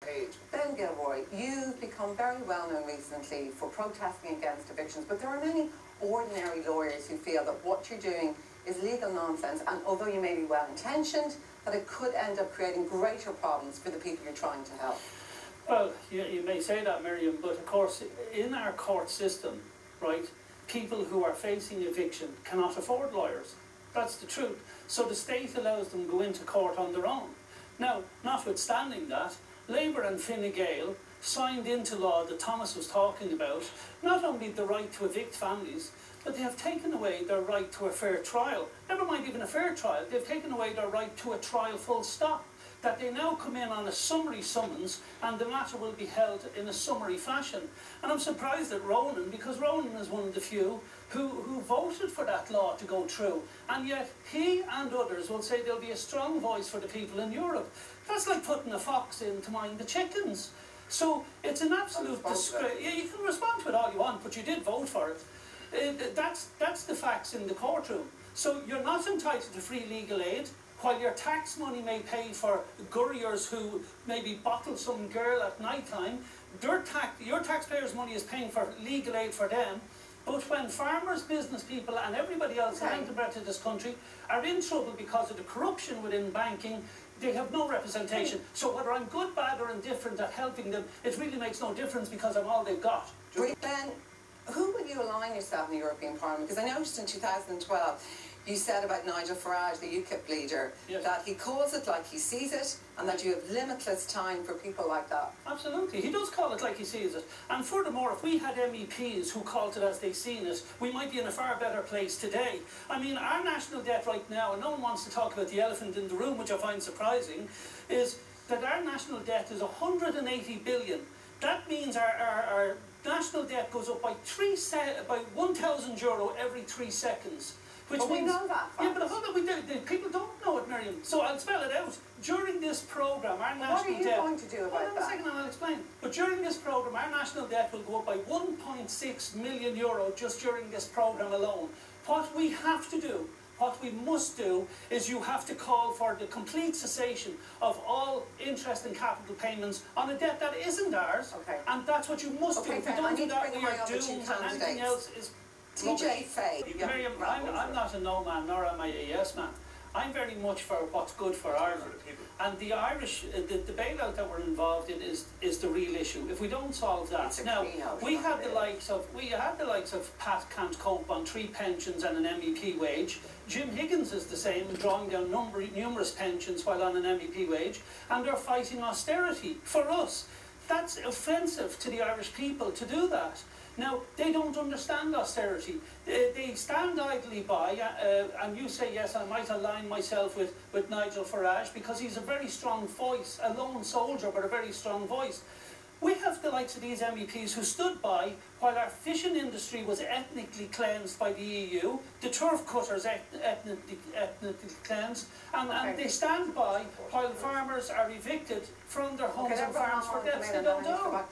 age. Ben Gilroy, you've become very well known recently for protesting against evictions, but there are many ordinary lawyers who feel that what you're doing is legal nonsense, and although you may be well intentioned, that it could end up creating greater problems for the people you're trying to help. Well, you may say that, Miriam, but of course in our court system, right, people who are facing eviction cannot afford lawyers. That's the truth. So the state allows them to go into court on their own. Now, notwithstanding that, Labour and Fine Gael signed into law that Thomas was talking about not only the right to evict families, but they have taken away their right to a fair trial. Never mind even a fair trial, they've taken away their right to a trial full stop. That they now come in on a summary summons and the matter will be held in a summary fashion. And I'm surprised at Ronan, because Ronan is one of the few who voted for that law to go through. And yet he and others will say there'll be a strong voice for the people in Europe. That's like putting a fox in to mind the chickens. So it's an absolute disgrace. Yeah, you can respond to it all you want, but you did vote for it. That's the facts in the courtroom. So you're not entitled to free legal aid, while your tax money may pay for gurriers who maybe bottle some girl at night time. Your taxpayers' money is paying for legal aid for them. But when farmers, business people and everybody else in the breadth of this country are in trouble because of the corruption within banking, they have no representation. So whether I'm good, bad or indifferent at helping them, it really makes no difference because I'm all they've got. Ben, who will you align yourself in the European Parliament? Because I noticed in 2012 you said about Nigel Farage, the UKIP leader, yes, that he calls it like he sees it and that you have limitless time for people like that. Absolutely, he does call it like he sees it. And furthermore, if we had MEPs who called it as they seen it, we might be in a far better place today. I mean, our national debt right now, and no one wants to talk about the elephant in the room, which I find surprising, is that our national debt is 180 billion. That means our national debt goes up by €1,000 every 3 seconds. Which means, we know that. Yeah, but hold on, we do. People don't know it, Miriam. So I'll spell it out. During this programme, our national debt... What are you going to do about that? Hold on a second and I'll explain. But during this programme, our national debt will go up by €1.6 million just during this programme alone. What we have to do, what we must do, is you have to call for the complete cessation of all interest and capital payments on a debt that isn't ours. Okay. And that's what you must do. If you don't do that, we are doomed, and anything else is... TJ Fay. Miriam, I'm not a no man, nor am I a yes man. I'm very much for what's good for Ireland. And the Irish, the bailout that we're involved in is the real issue. If we don't solve that, now we had the likes of Pat Can't Cope on 3 pensions and an MEP wage. Jim Higgins is the same, drawing down numerous pensions while on an MEP wage, and they're fighting austerity for us. That's offensive to the Irish people to do that. Now, they don't understand austerity. They stand idly by, and you say, yes, I might align myself with Nigel Farage because he's a very strong voice, a lone soldier, but a very strong voice. We have the likes of these MEPs who stood by while our fishing industry was ethnically cleansed by the EU, the turf cutters ethnically cleansed, and they stand by while farmers are evicted from their homes and farms for debts they don't owe.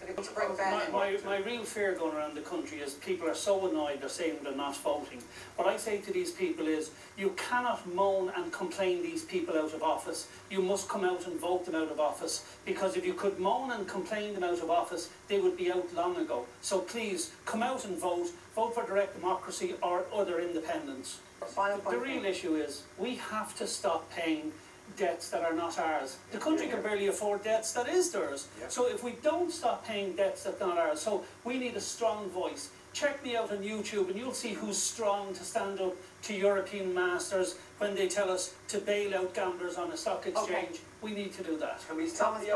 My real fear going around the country is people are so annoyed they're saying they're not voting. What I say to these people is, you cannot moan and complain these people out of office. You must come out and vote them out of office, because if you could moan and complain them out of office, they would be out long ago. So please, come out and vote for direct democracy or other independence. The real issue is, we have to stop paying debts that are not ours. The country can barely afford debts that is theirs. So if we don't stop paying debts that are not ours, so we need a strong voice. Check me out on YouTube and you'll see who's strong to stand up to European masters when they tell us to bail out gamblers on a stock exchange. We need to do that. Can we stop the